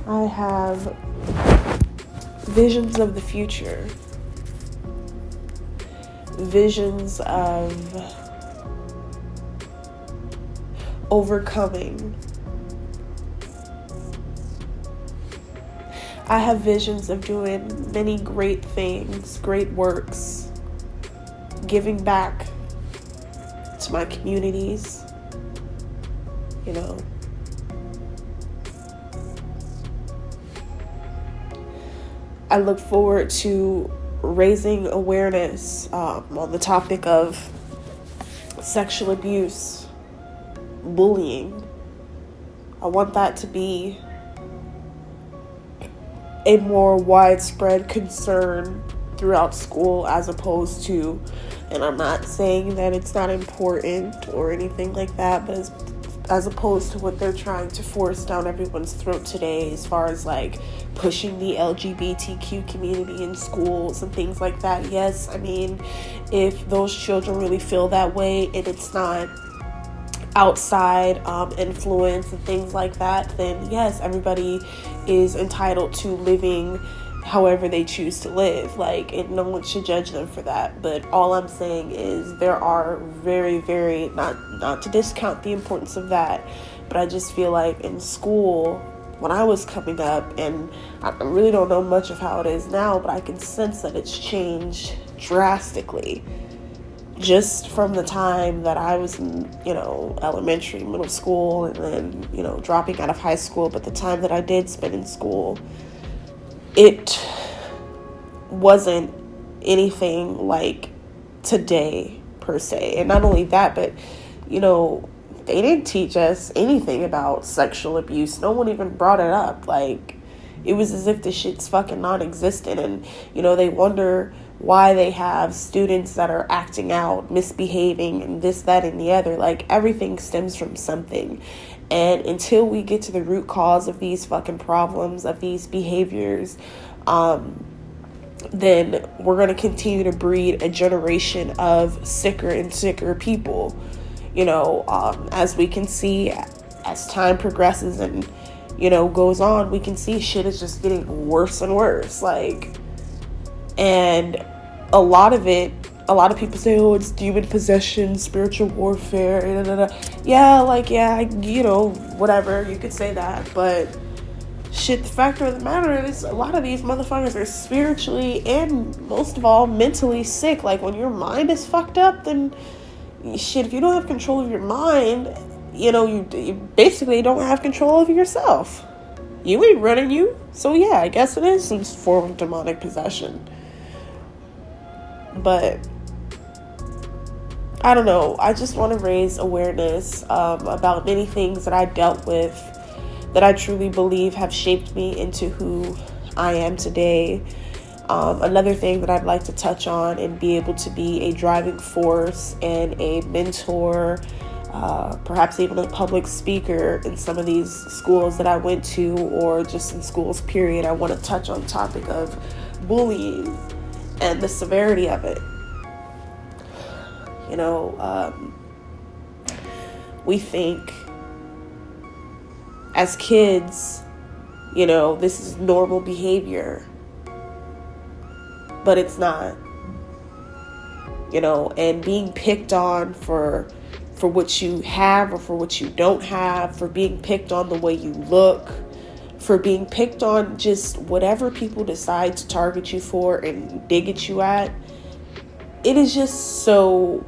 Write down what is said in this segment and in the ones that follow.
I have visions of the future, visions of overcoming. I have visions of doing many great things, great works, giving back to my communities, you know. I look forward to raising awareness on the topic of sexual abuse, bullying. I want that to be a more widespread concern throughout school, as opposed to, and I'm not saying that it's not important or anything like that, but as opposed to what they're trying to force down everyone's throat today, as far as like pushing the LGBTQ community in schools and things like that. Yes, I mean, if those children really feel that way and it's not outside influence and things like that, then yes, everybody is entitled to living however they choose to live, like, and no one should judge them for that. But all I'm saying is there are very, very, not to discount the importance of that, but I just feel like in school when I was coming up, and I really don't know much of how it is now, but I can sense that it's changed drastically. Just from the time that I was in, elementary, middle school, and then, dropping out of high school, but the time that I did spend in school, it wasn't anything like today, per se. And not only that, but, they didn't teach us anything about sexual abuse. No one even brought it up. Like, it was as if the shit's fucking non-existent. And, they wonder why they have students that are acting out, misbehaving, and this, that, and the other. Like, everything stems from something. And until we get to the root cause of these fucking problems, of these behaviors, then we're going to continue to breed a generation of sicker and sicker people. As we can see, as time progresses and, goes on, we can see shit is just getting worse and worse. Like, and a lot of people say, oh, it's demon possession, spiritual warfare, yeah, whatever, you could say that, but shit, the fact of the matter is, a lot of these motherfuckers are spiritually and most of all mentally sick. Like, when your mind is fucked up, then shit, if you don't have control of your mind, you basically don't have control over yourself. You ain't running you. So yeah, I guess it is some form of demonic possession. But I don't know. I just want to raise awareness about many things that I dealt with that I truly believe have shaped me into who I am today. Another thing that I'd like to touch on and be able to be a driving force and a mentor, perhaps even a public speaker in some of these schools that I went to, or just in schools, period. I want to touch on the topic of bullying and the severity of it. We think as kids, this is normal behavior, but it's not. And being picked on for what you have or for what you don't have, for being picked on the way you look, for being picked on just whatever people decide to target you for and dig at you at. It is it's so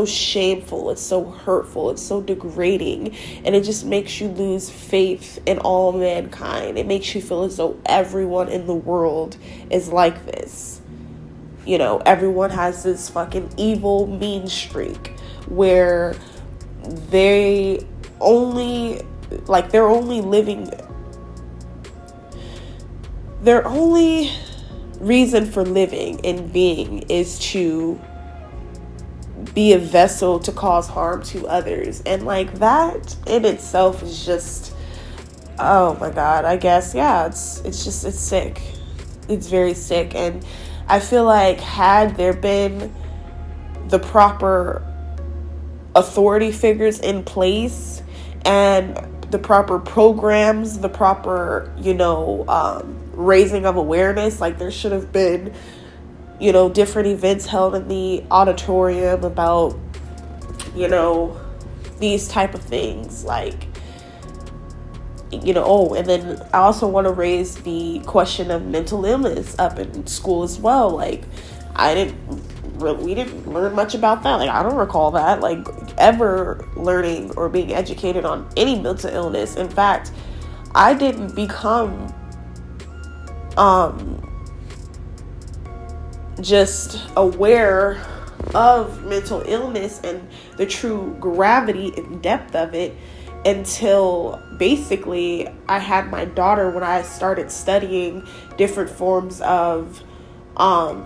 shameful, it's so hurtful, it's so degrading, and it just makes you lose faith in all mankind. It makes you feel as though everyone in the world is like this. Everyone has this fucking evil, mean streak where their only reason for living and being is to be a vessel to cause harm to others. And like, that in itself is just, oh my God, I guess, yeah, it's sick. It's very sick. And I feel like had there been the proper authority figures in place and the proper programs, the proper, raising of awareness. Like, there should have been, different events held in the auditorium about, these type of things. Like, and then I also want to raise the question of mental illness up in school as well. Like, we didn't learn much about that. Like, I don't recall that, like, ever learning or being educated on any mental illness. In fact, I didn't become just aware of mental illness and the true gravity and depth of it until basically I had my daughter, when I started studying different forms of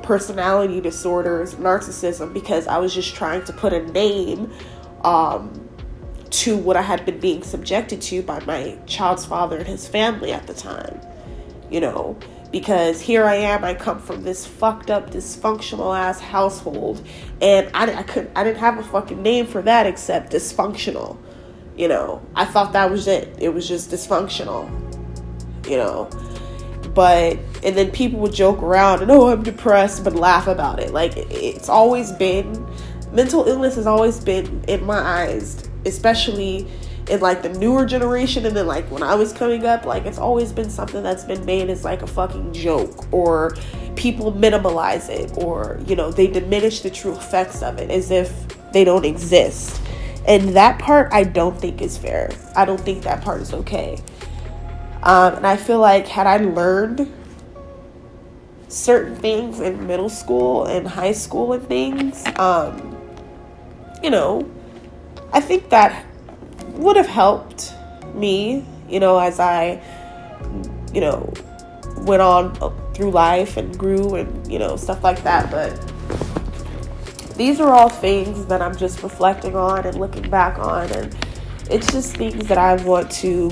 personality disorders, narcissism, because I was just trying to put a name to what I had been being subjected to by my child's father and his family at the time, because here I am, I come from this fucked up, dysfunctional ass household, and I didn't have a fucking name for that except dysfunctional. I thought that was it. It was just dysfunctional, but, and then people would joke around and, I'm depressed, but laugh about it. Like, it's always been, mental illness has always been, in my eyes, especially in like the newer generation, and then like when I was coming up, like, it's always been something that's been made as like a fucking joke, or people minimalize it, or, they diminish the true effects of it as if they don't exist. And that part I don't think is fair. I don't think that part is okay. And I feel like had I learned certain things in middle school and high school and things, I think that would have helped me, as I, went on through life and grew and, stuff like that. But these are all things that I'm just reflecting on and looking back on, and it's just things that I want to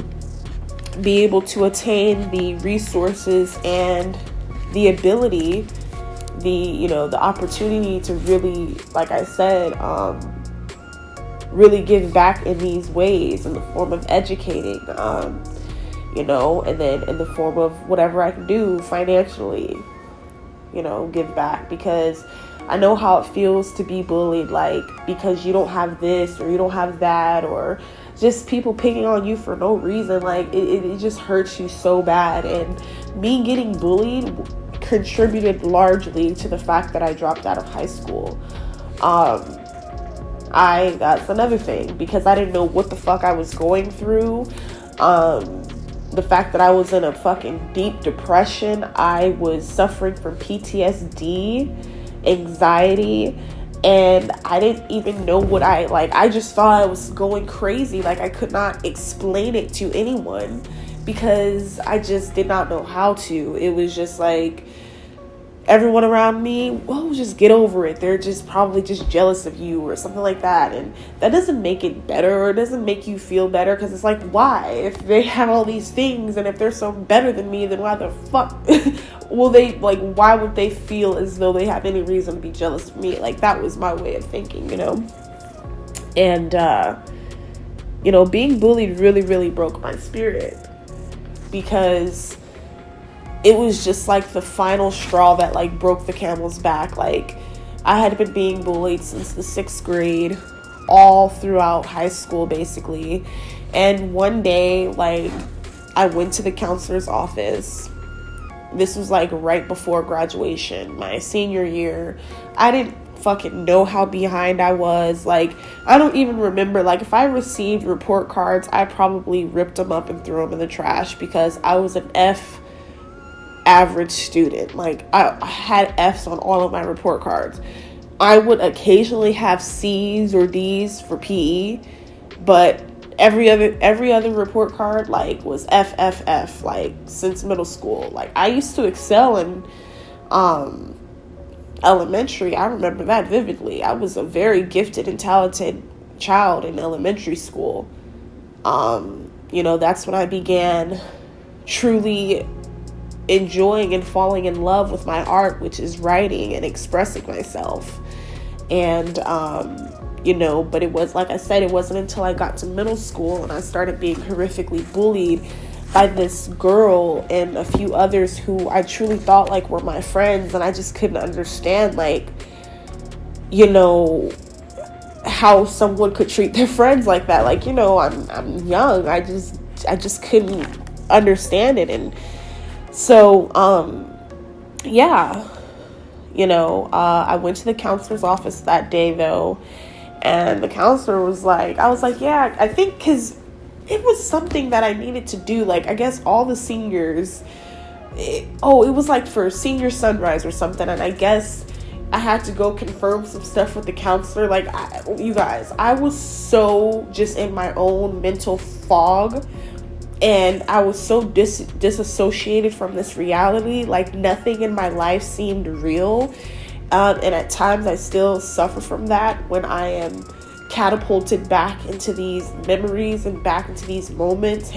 be able to attain the resources and the ability, the opportunity to really, like I said, really give back in these ways, in the form of educating, and then in the form of whatever I can do financially, give back, because I know how it feels to be bullied, like, because you don't have this or you don't have that, or just people picking on you for no reason. Like, it just hurts you so bad. And me getting bullied contributed largely to the fact that I dropped out of high school. That's another thing, because I didn't know what the fuck I was going through. The fact that I was in a fucking deep depression, I was suffering from PTSD, anxiety, and I didn't even know what I just thought I was going crazy. Like, I could not explain it to anyone because I just did not know how to. It was just like, everyone around me, just get over it. They're just probably just jealous of you or something like that. And that doesn't make it better, or it doesn't make you feel better, because it's like, why? If they have all these things and if they're so better than me, then why the fuck will they, why would they feel as though they have any reason to be jealous of me? Like, that was my way of thinking, And, being bullied really, really broke my spirit, because it was just like the final straw that broke the camel's back. Like, I had been being bullied since the 6th grade, all throughout high school basically. And one day, I went to the counselor's office. This was right before graduation, my senior year. I didn't fucking know how behind I was. I don't even remember, if I received report cards, I probably ripped them up and threw them in the trash, because I was an F average student. I had F's on all of my report cards. I would occasionally have C's or D's for PE, but every other report card was F, since middle school. I used to excel in elementary. I remember that vividly. I was a very gifted and talented child in elementary school. That's when I began truly enjoying and falling in love with my art, which is writing and expressing myself. And but it was, like I said, it wasn't until I got to middle school and I started being horrifically bullied by this girl and a few others who I truly thought like were my friends, and I just couldn't understand, like, how someone could treat their friends like that. Like, I'm young. I just couldn't understand it. And so I went to the counselor's office that day though, and the counselor was like, I was like, yeah, I think because it was something that I needed to do. Like, I guess all the seniors, it was like for senior sunrise or something. And I guess I had to go confirm some stuff with the counselor. Like, you guys, I was so just in my own mental fog. And I was so disassociated from this reality. Like, nothing in my life seemed real. And at times I still suffer from that when I am catapulted back into these memories and back into these moments,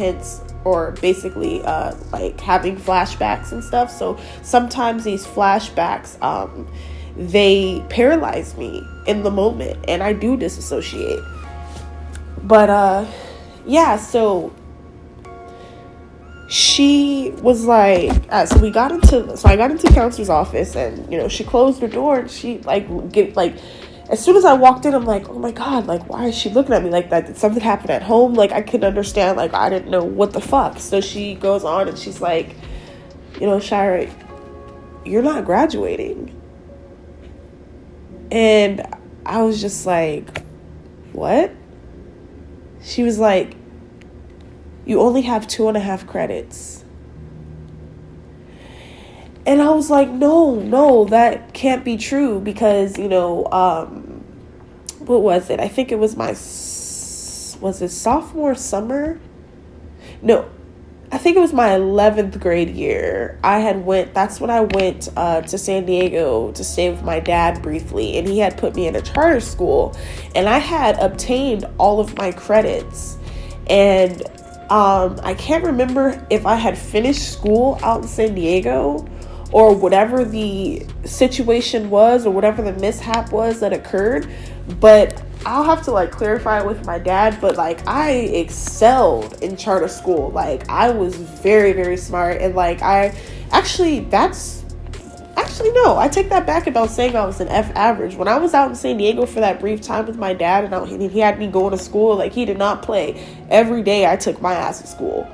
basically like having flashbacks and stuff. So sometimes these flashbacks, they paralyze me in the moment and I do disassociate. But so she was like, so I got into the counselor's office, and she closed the door, and she as soon as I walked in, I'm like, oh my God, like, why is she looking at me like that? Did something happen at home? Like, I couldn't understand. Like, I didn't know what the fuck. So she goes on and she's like, Shira, you're not graduating. And I was just like, what? She was like, you only have 2.5 credits. And I was like, no, that can't be true, because, what was it? I think it was was it sophomore summer? No, I think it was my 11th grade year. That's when I went to San Diego to stay with my dad briefly, and he had put me in a charter school, and I had obtained all of my credits, and I can't remember if I had finished school out in San Diego or whatever the situation was or whatever the mishap was that occurred, but I'll have to clarify it with my dad. But I excelled in charter school. I was very, very smart, and I take that back about saying I was an F average. When I was out in San Diego for that brief time with my dad, and he had me going to school, he did not play. Every day I took my ass to school,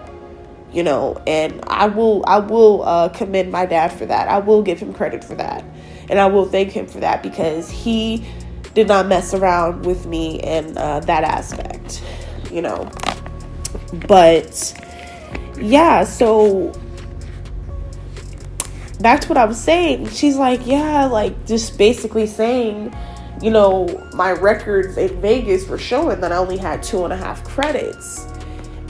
and I will commend my dad for that. I will give him credit for that, and I will thank him for that, because he did not mess around with me in that aspect, But yeah, so back to what I was saying. She's like, yeah, just basically saying, my records in Vegas were showing that I only had 2.5 credits.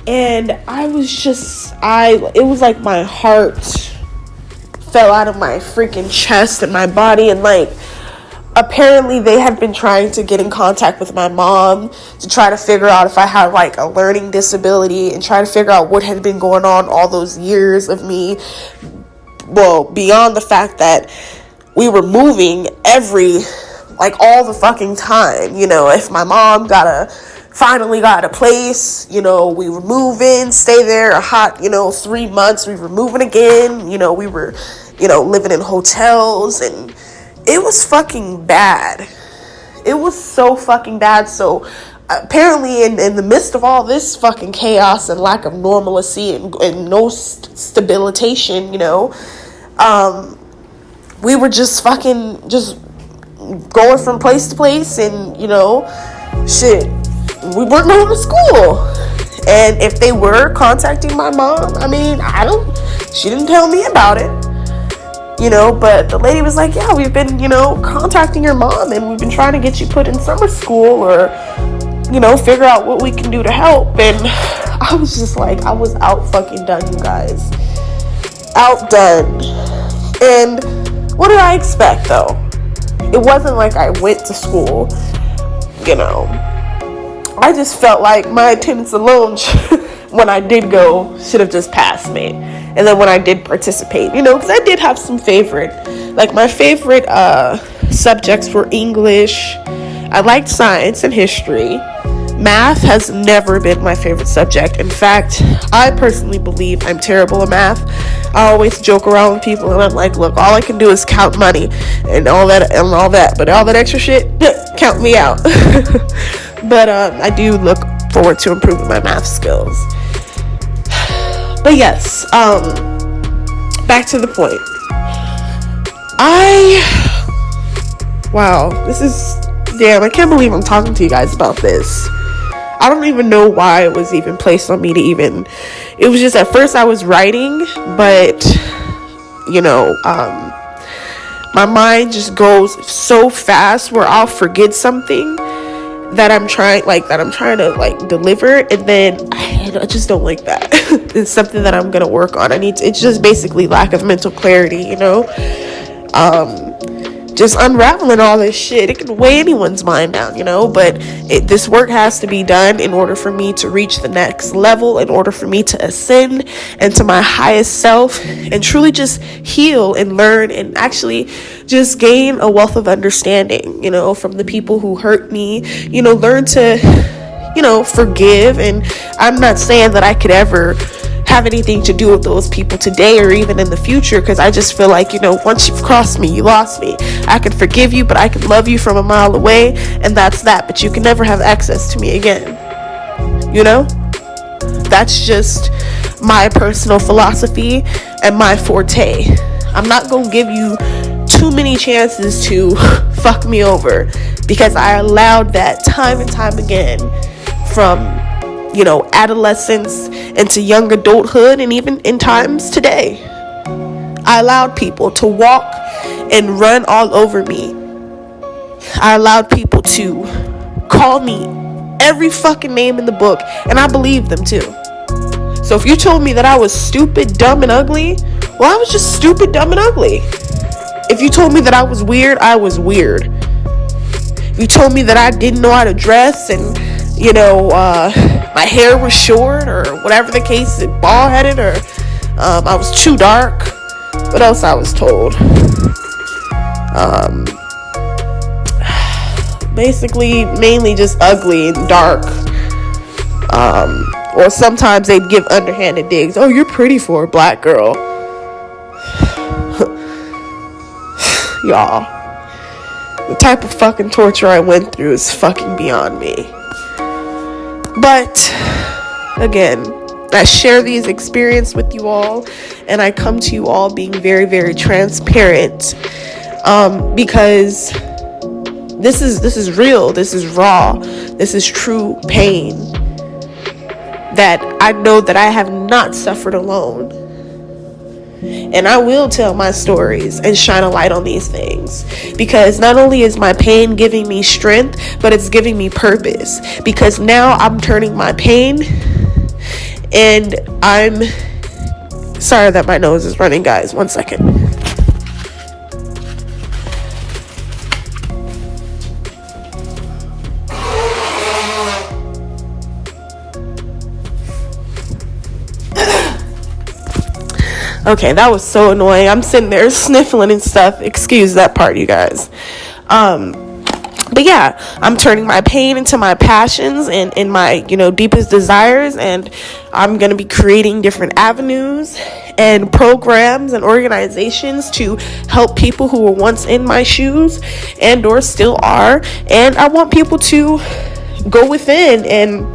And I was just, it was like my heart fell out of my freaking chest and my body. And apparently they had been trying to get in contact with my mom to try to figure out if I had a learning disability, and try to figure out what had been going on all those years of me. Well, beyond the fact that we were moving all the fucking time, if my mom finally got a place, we were moving, stay there a hot, 3 months, we were moving again, we were, living in hotels, and it was fucking bad. It was so fucking bad. So apparently in the midst of all this fucking chaos and lack of normalcy and no stabilization, we were just going from place to place, and shit, we weren't going to school. And if they were contacting my mom, she didn't tell me about it, but the lady was like, yeah, we've been, contacting your mom, and we've been trying to get you put in summer school, or figure out what we can do to help. And I was just I was out fucking done, you guys. Outdone. And what did I expect, though? It wasn't like I went to school, I just felt like my attendance alone, when I did go, should have just passed me. And then when I did participate, because I did have some my favorite subjects were English, I liked science and history. Math has never been my favorite subject. In fact, I personally believe I'm terrible at math. I always joke around with people and I'm like, look, all I can do is count money and all that, but all that extra shit, count me out. But I do look forward to improving my math skills. But yes, back to the point. I can't believe I'm talking to you guys about this. I don't even know why it was even placed on me it was just, at first I was writing, but, my mind just goes so fast where I'll forget something that I'm trying to deliver, and then I just don't like that. It's something that I'm going to work on. It's just basically lack of mental clarity, just unraveling all this shit. It can weigh anyone's mind down, but this work has to be done in order for me to reach the next level, in order for me to ascend into my highest self and truly just heal and learn and actually just gain a wealth of understanding, from the people who hurt me, learn to, forgive. And I'm not saying that I could ever have anything to do with those people today or even in the future, because I just feel like, once you've crossed me, you lost me. I can forgive you, but I can love you from a mile away, and that's that. But you can never have access to me again. That's just my personal philosophy and my forte. I'm not gonna give you too many chances to fuck me over, because I allowed that time and time again, from adolescence into young adulthood, and even in times today. I allowed people to walk and run all over me. I allowed people to call me every fucking name in the book, and I believed them too. So if you told me that I was stupid, dumb, and ugly, well, I was just stupid, dumb, and ugly. If you told me that I was weird, I was weird. If you told me that I didn't know how to dress and my hair was short, or whatever the case, bald-headed, or I was too dark. What else I was told? Basically, mainly just ugly and dark. Or sometimes they'd give underhanded digs. Oh, you're pretty for a black girl. Y'all. The type of fucking torture I went through is fucking beyond me. But again, I share these experiences with you all, and I come to you all being very, very transparent, because this is real, this is raw, this is true pain that I know that I have not suffered alone. And I will tell my stories and shine a light on these things, because not only is my pain giving me strength, but it's giving me purpose, because now I'm turning my pain, and I'm sorry that my nose is running, guys. 1 second. Okay, that was so annoying. I'm sitting there sniffling and stuff. Excuse that part, you guys. But yeah, I'm turning my pain into my passions and my, deepest desires. And I'm going to be creating different avenues and programs and organizations to help people who were once in my shoes and or still are. And I want people to go within and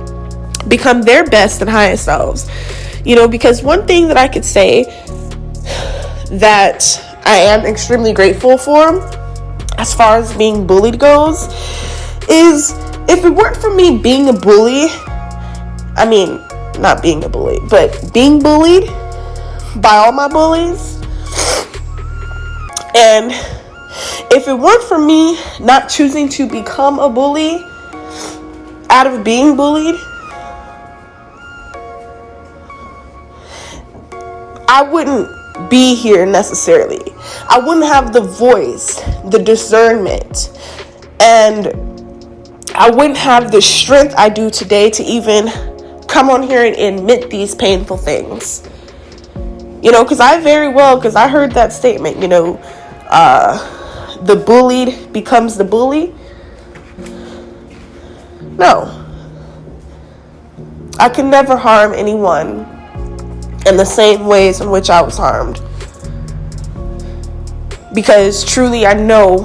become their best and highest selves. Because one thing that I could say that I am extremely grateful for, as far as being bullied goes, is if it weren't for me being a bully, not being a bully, but being bullied by all my bullies, and if it weren't for me not choosing to become a bully out of being bullied, I wouldn't be here necessarily. I wouldn't have the voice, the discernment, and I wouldn't have the strength I do today to even come on here and admit these painful things. Because I heard that statement, the bullied becomes the bully. No. I can never harm anyone in the same ways in which I was harmed. Because truly I know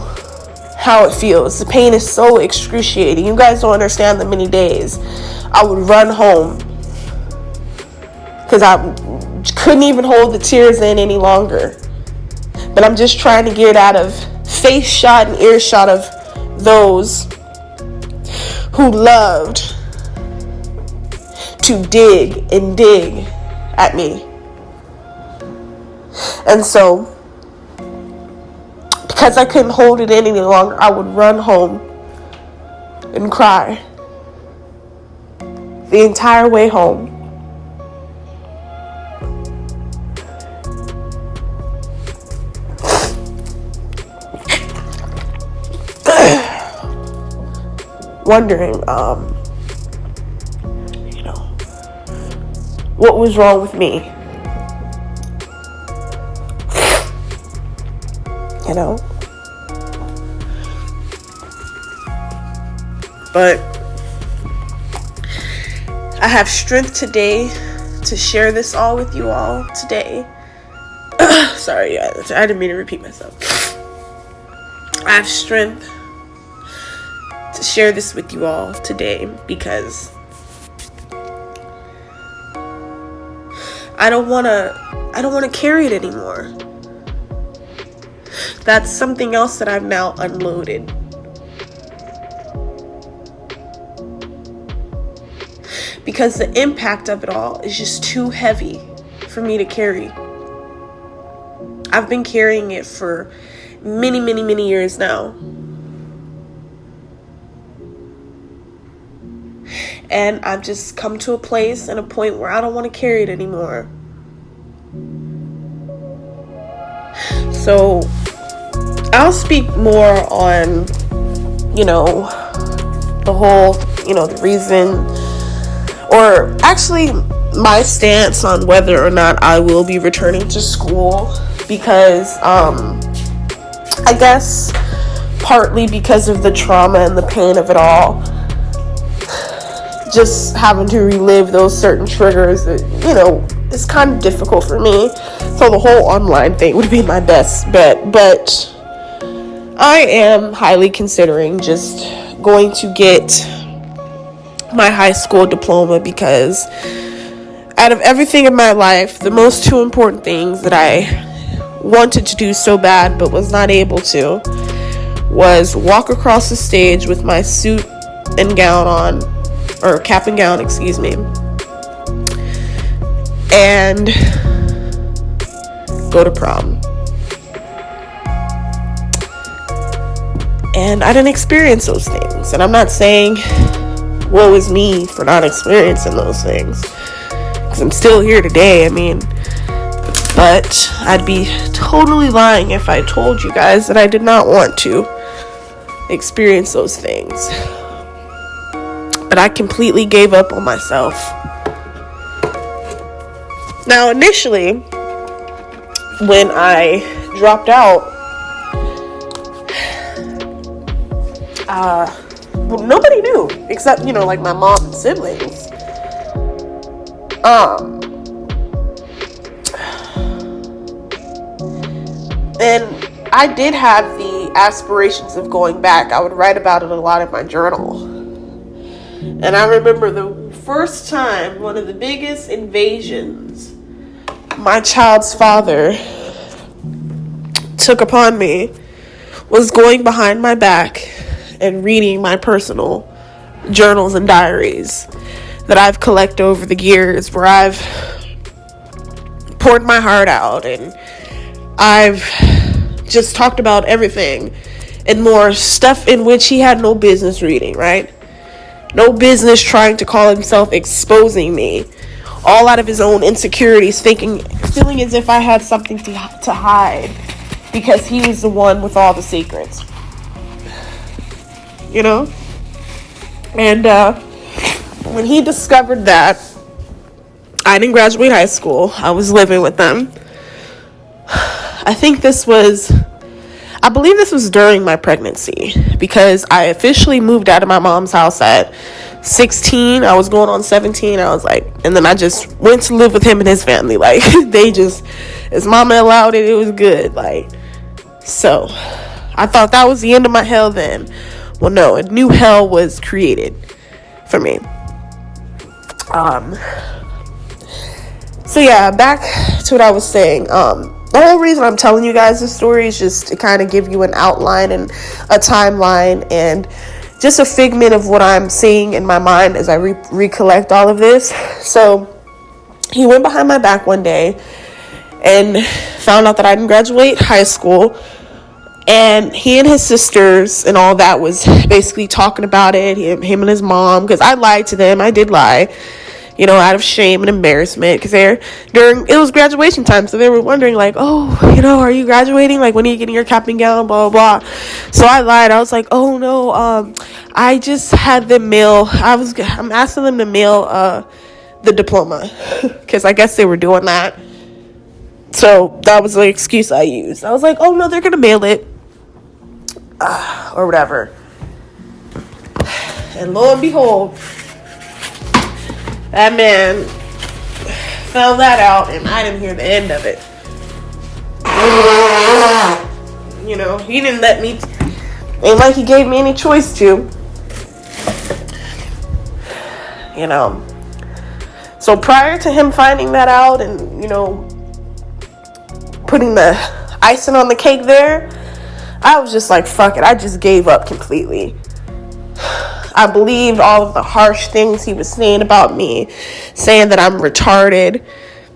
how it feels. The pain is so excruciating. You guys don't understand the many days I would run home because I couldn't even hold the tears in any longer. But I'm just trying to get out of face shot and earshot of those who loved to dig and dig at me. And so, because I couldn't hold it in any longer, I would run home and cry the entire way home. Wondering, what was wrong with me? But I have strength today to share this all with you all today. Sorry, I didn't mean to repeat myself. I have strength to share this with you all today because I don't want to carry it anymore. That's something else that I've now unloaded. Because the impact of it all is just too heavy for me to carry. I've been carrying it for many, many, many years now. And I've just come to a place and a point where I don't want to carry it anymore. So I'll speak more on, the whole, the reason, or actually my stance on whether or not I will be returning to school, because I guess partly because of the trauma and the pain of it all, just having to relive those certain triggers that, is kind of difficult for me. So the whole online thing would be my best bet, but I am highly considering just going to get my high school diploma, because out of everything in my life, the most two important things that I wanted to do so bad but was not able to was walk across the stage with my suit and gown on, or cap and gown, excuse me, and go to prom. And I didn't experience those things. And I'm not saying woe is me for not experiencing those things, because I'm still here today. But I'd be totally lying if I told you guys that I did not want to experience those things. But I completely gave up on myself. Now, initially, when I dropped out, nobody knew except, like my mom and siblings. And I did have the aspirations of going back. I would write about it a lot in my journal. And I remember the first time, one of the biggest invasions my child's father took upon me was going behind my back and reading my personal journals and diaries that I've collected over the years, where I've poured my heart out and I've just talked about everything and more, stuff in which he had no business reading, right? No business trying to call himself exposing me, all out of his own insecurities, feeling as if I had something to hide because he was the one with all the secrets. And when he discovered that I didn't graduate high school, I was living with them. I think this was, I believe this was during my pregnancy, because I officially moved out of my mom's house at 16. I was going on 17. I was like, and then I just went to live with him and his family. Like, they just, as mama allowed it, it was good. Like, so I thought that was the end of my hell then. Well, no, a new hell was created for me. So yeah, back to what I was saying. The whole reason I'm telling you guys this story is just to kind of give you an outline and a timeline and just a figment of what I'm seeing in my mind as I recollect all of this. So he went behind my back one day and found out that I didn't graduate high school. And he and his sisters and all that was basically talking about it, him and his mom, because I lied to them. I did lie, out of shame and embarrassment, because it was graduation time, so they were wondering, like, oh, are you graduating? Like, when are you getting your cap and gown, blah, blah, blah. So I lied. I was like, oh, no, I just had them mail, I'm asking them to mail the diploma, because I guess they were doing that. So that was the excuse I used. I was like, oh, no, they're going to mail it, or whatever. And lo and behold, that man found that out, and I didn't hear the end of it. He didn't let me, ain't like he gave me any choice to. So prior to him finding that out and, putting the icing on the cake there, I was just like, fuck it. I just gave up completely. I believed all of the harsh things he was saying about me, saying that I'm retarded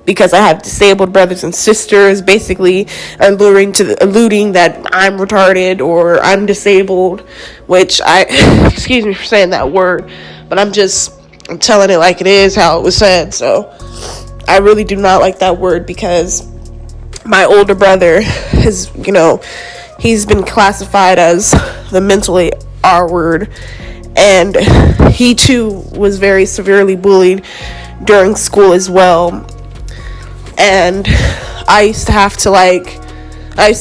because I have disabled brothers and sisters, basically alluding that I'm retarded or I'm disabled, which excuse me for saying that word, but I'm telling it like it is, how it was said. So I really do not like that word, because my older brother has, he's been classified as the mentally R word. And he too was very severely bullied during school as well. And I used to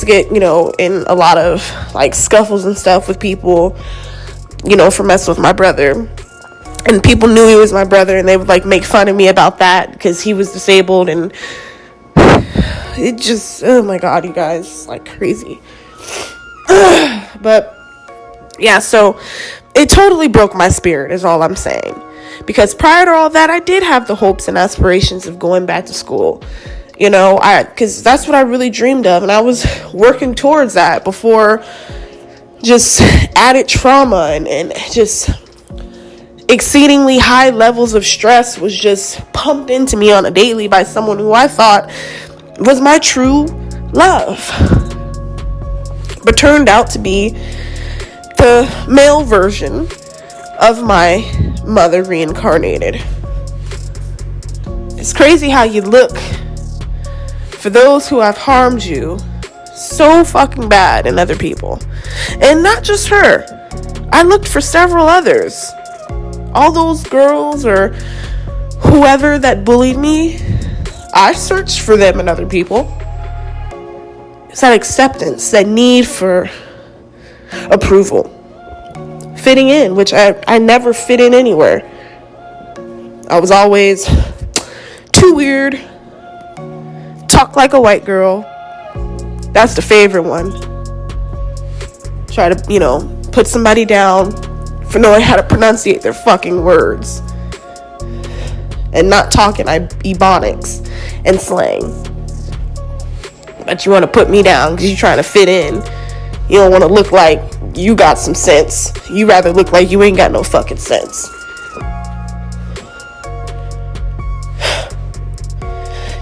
get, in a lot of scuffles and stuff with people, for messing with my brother. And people knew he was my brother, and they would make fun of me about that because he was disabled. And it just, oh my God, you guys, crazy. But yeah, so it totally broke my spirit, is all I'm saying. Because prior to all that, I did have the hopes and aspirations of going back to school. Because that's what I really dreamed of. And I was working towards that before just added trauma and just exceedingly high levels of stress was just pumped into me on a daily by someone who I thought was my true love. But turned out to be the male version of my mother reincarnated. It's crazy how you look for those who have harmed you so fucking bad in other people. And not just her. I looked for several others. All those girls or whoever that bullied me, I searched for them in other people. It's that acceptance, that need for approval, fitting in, which I never fit in anywhere. I was always too weird, talk like a white girl. That's the favorite one. Try to, put somebody down for knowing how to pronunciate their fucking words and not talking ebonics and slang. But you want to put me down because you're trying to fit in. You don't want to look like you got some sense. You rather look like you ain't got no fucking sense.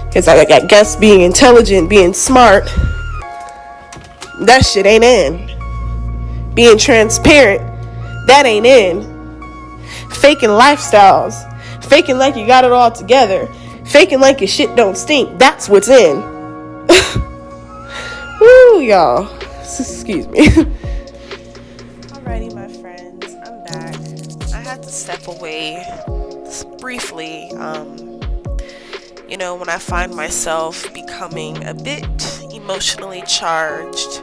Because I guess being intelligent, being smart, that shit ain't in. Being transparent, that ain't in. Faking lifestyles, faking like you got it all together, faking like your shit don't stink, that's what's in. Woo, y'all. Excuse me. Alrighty, my friends, I'm back. I had to step away briefly. When I find myself becoming a bit emotionally charged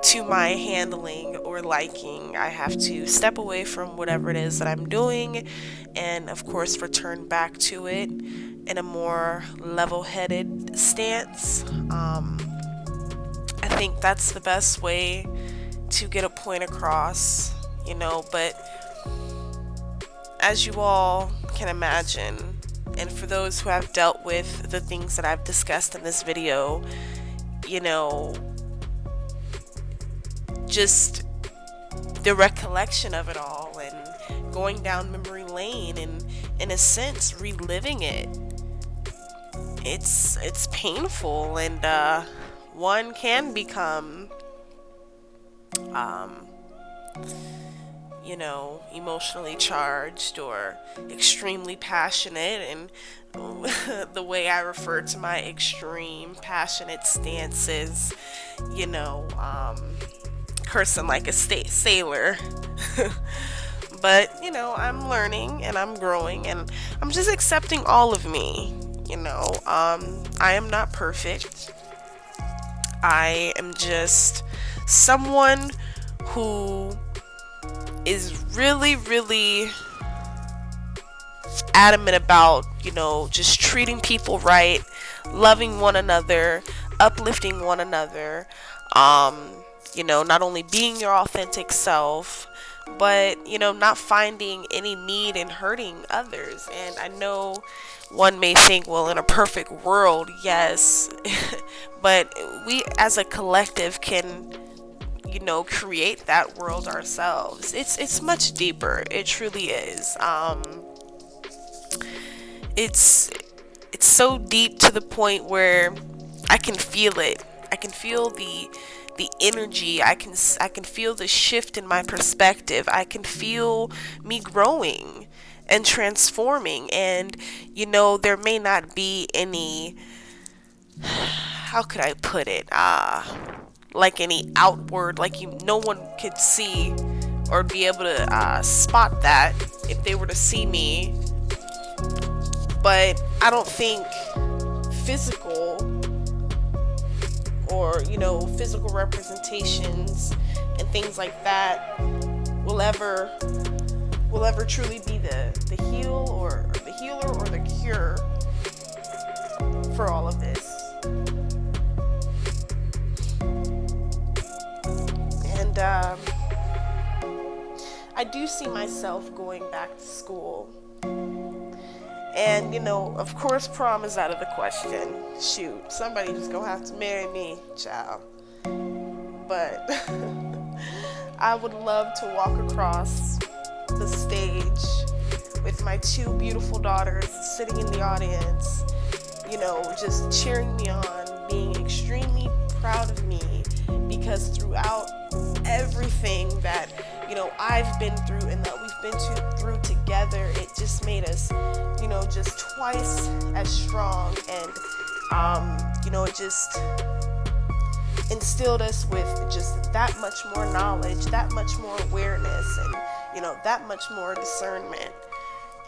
to my handling or liking. I have to step away from whatever it is that I'm doing and, of course, return back to it in a more level-headed stance. I think that's the best way to get a point across, but as you all can imagine, and for those who have dealt with the things that I've discussed in this video, just the recollection of it all and going down memory lane and, in a sense, reliving it, it's painful, and one can become emotionally charged or extremely passionate. And the way I refer to my extreme passionate stances, cursing like a sailor. But I'm learning and I'm growing and I'm just accepting all of me. I am not perfect. I am just someone who is really, really adamant about, just treating people right, loving one another, uplifting one another, not only being your authentic self, but, not finding any need in hurting others. And I know one may think, well, in a perfect world, yes, but we as a collective can, create that world ourselves. It's much deeper. It truly is. It's so deep to the point where I can feel it. I can feel the energy. I can feel the shift in my perspective. I can feel me growing and transforming. And there may not be any, how could I put it, like any outward, like no one could see or be able to spot that if they were to see me. But I don't think physical or physical representations and things like that will ever truly be the healer or the cure for all of this. And I do see myself going back to school. And, of course, prom is out of the question. Shoot, somebody just gonna have to marry me, child. But I would love to walk across the stage with my two beautiful daughters sitting in the audience, just cheering me on, being extremely proud of me, because throughout everything that, I've been through and that we've been through together, it just made us, just twice as strong. And, it just instilled us with just that much more knowledge, that much more awareness, and, that much more discernment.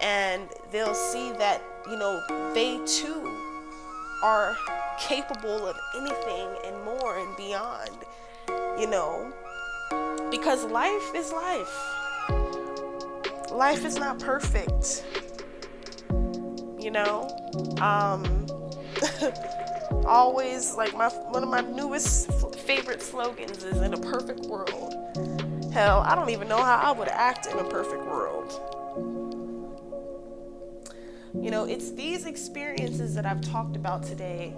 And they'll see that, they too are capable of anything and more and beyond, because life is life. Life is not perfect, always, like, one of my newest favorite slogans is, in a perfect world. Hell, I don't even know how I would act in a perfect world. It's these experiences that I've talked about today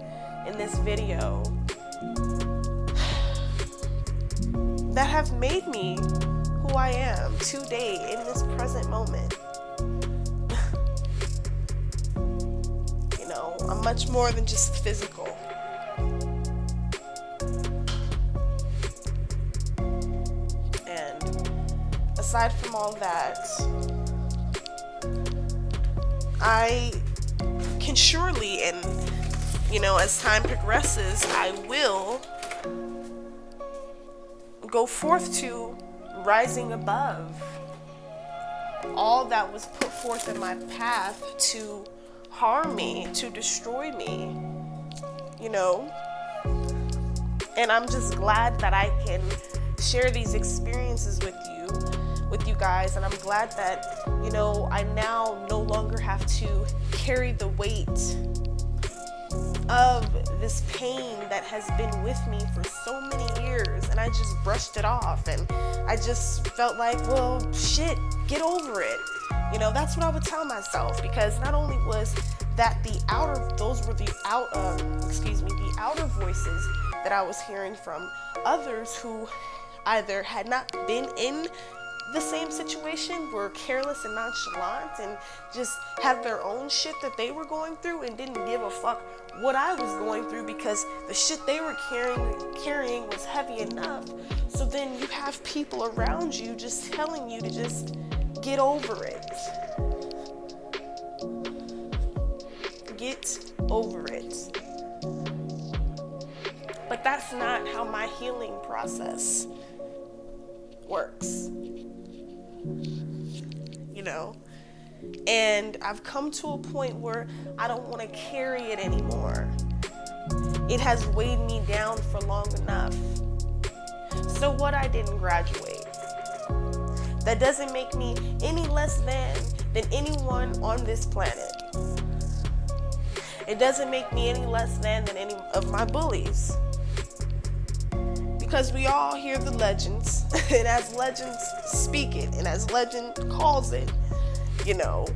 in this video that have made me who I am today in this present moment. I'm much more than just physical. And aside from all that, I can surely, and as time progresses, I will go forth to rising above all that was put forth in my path to harm me, to destroy me. And I'm just glad that I can share these experiences with you guys. And I'm glad that, I now no longer have to carry the weight of this pain that has been with me for so many years, and I just brushed it off, and I just felt like, well, shit, get over it. That's what I would tell myself, because not only was that the outer voices that I was hearing from others who either had not been in the same situation, were careless and nonchalant and just had their own shit that they were going through and didn't give a fuck what I was going through, because the shit they were carrying was heavy enough. So then you have people around you just telling you to just get over it. Get over it. But that's not how my healing process works. And I've come to a point where I don't want to carry it anymore. It has weighed me down for long enough. So what? I didn't graduate. That doesn't make me any less than anyone on this planet. It doesn't make me any less than any of my bullies. Because we all hear the legends, and as legends speak it, and as legend calls it, the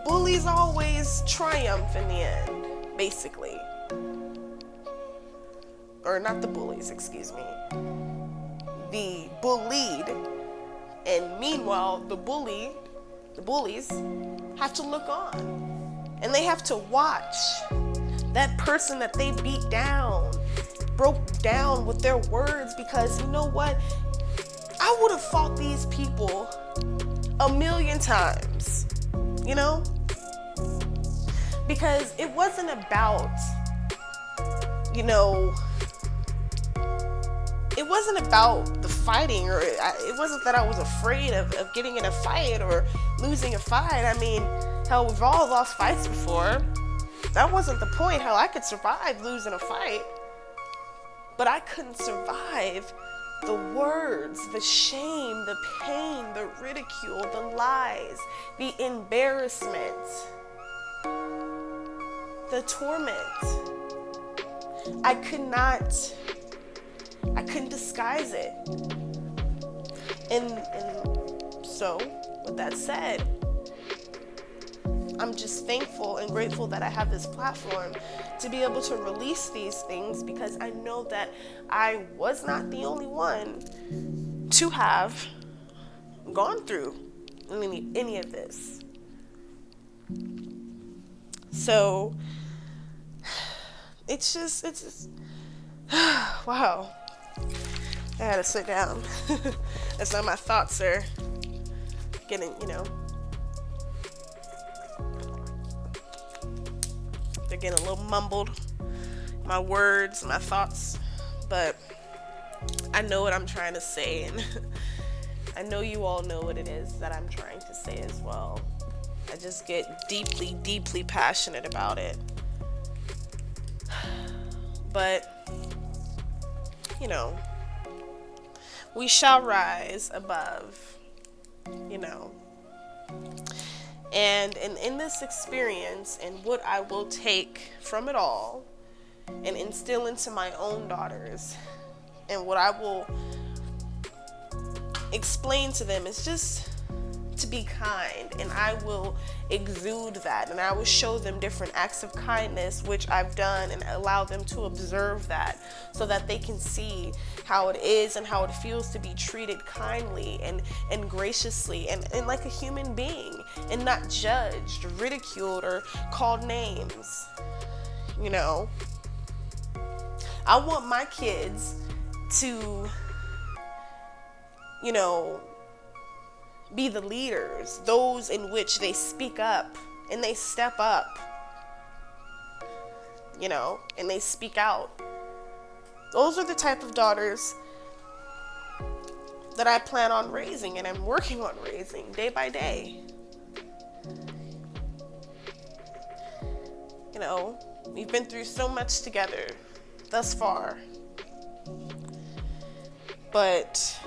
bullies always triumph in the end, basically. Or not the bullies, excuse me. The bullied. And meanwhile, the bullies have to look on. And they have to watch that person that they beat down, broke down with their words, because you know what? I would have fought these people 1,000,000 times, because it wasn't about, it wasn't about the fighting, or it wasn't that I was afraid of getting in a fight or losing a fight. I mean, hell, we've all lost fights before. That wasn't the point. Hell, I could survive losing a fight. But I couldn't survive the words, the shame, the pain, the ridicule, the lies, the embarrassment, the torment. I couldn't disguise it. And so, with that said, I'm just thankful and grateful that I have this platform to be able to release these things, because I know that I was not the only one to have gone through any of this. So it's just wow. I had to sit down. That's how my thoughts are getting, they're getting a little mumbled, my words, my thoughts, but I know what I'm trying to say, and I know you all know what it is that I'm trying to say as well. I just get deeply, deeply passionate about it. But, we shall rise above, And in this experience, and what I will take from it all and instill into my own daughters, and what I will explain to them, is just to be kind. And I will exude that, and I will show them different acts of kindness, which I've done, and allow them to observe that, so that they can see how it is and how it feels to be treated kindly and graciously and like a human being, and not judged, ridiculed, or called names. I want my kids to, be the leaders, those in which they speak up and they step up, and they speak out. Those are the type of daughters that I plan on raising, and I'm working on raising day by day. We've been through so much together, thus far. But,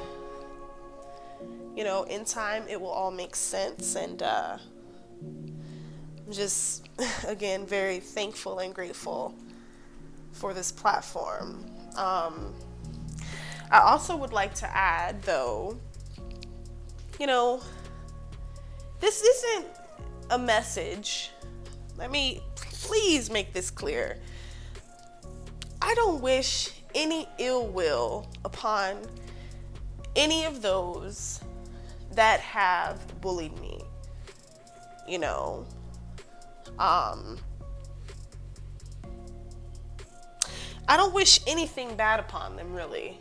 you know, in time, it will all make sense. And I'm just, again, very thankful and grateful for this platform. I also would like to add, though, you know, this isn't a message. Let me please make this clear. I don't wish any ill will upon any of those that have bullied me. You know, I don't wish anything bad upon them, really.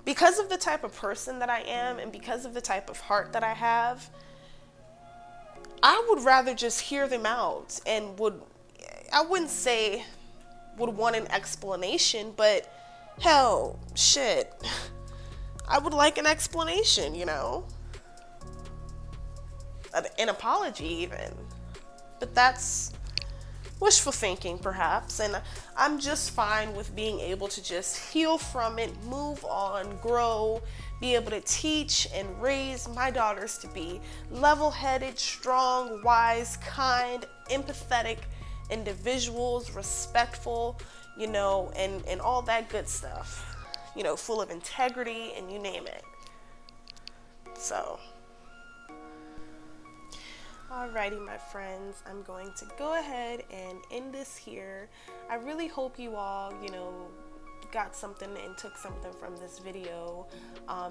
Because of the type of person that I am and because of the type of heart that I have, I would rather just hear them out and I wouldn't say would want an explanation, but hell, shit, I would like an explanation, you know? An apology even. But that's wishful thinking, perhaps, and I'm just fine with being able to just heal from it, move on, grow, be able to teach and raise my daughters to be level-headed, strong, wise, kind, empathetic individuals, respectful, you know, and all that good stuff, you know, full of integrity and you name it. So, alrighty, my friends, I'm going to go ahead and end this here. I really hope you all, you know, got something and took something from this video,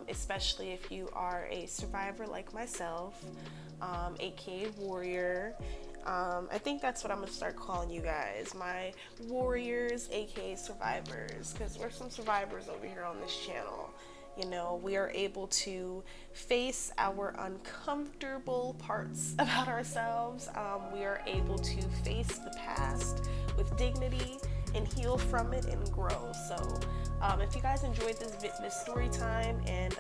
especially if you are a survivor like myself, aka warrior. I think that's what I'm gonna start calling you guys, my warriors, aka survivors, because we're some survivors over here on this channel. You know, we are able to face our uncomfortable parts about ourselves. We are able to face the past with dignity and heal from it and grow. So if you guys enjoyed this story time and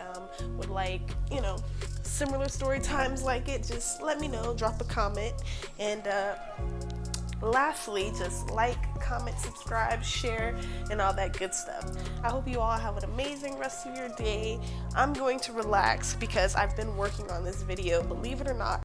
would like, you know, similar story times like it, just let me know, drop a comment. And lastly, just like, comment, subscribe, share, and all that good stuff. I hope you all have an amazing rest of your day. I'm going to relax because I've been working on this video, believe it or not.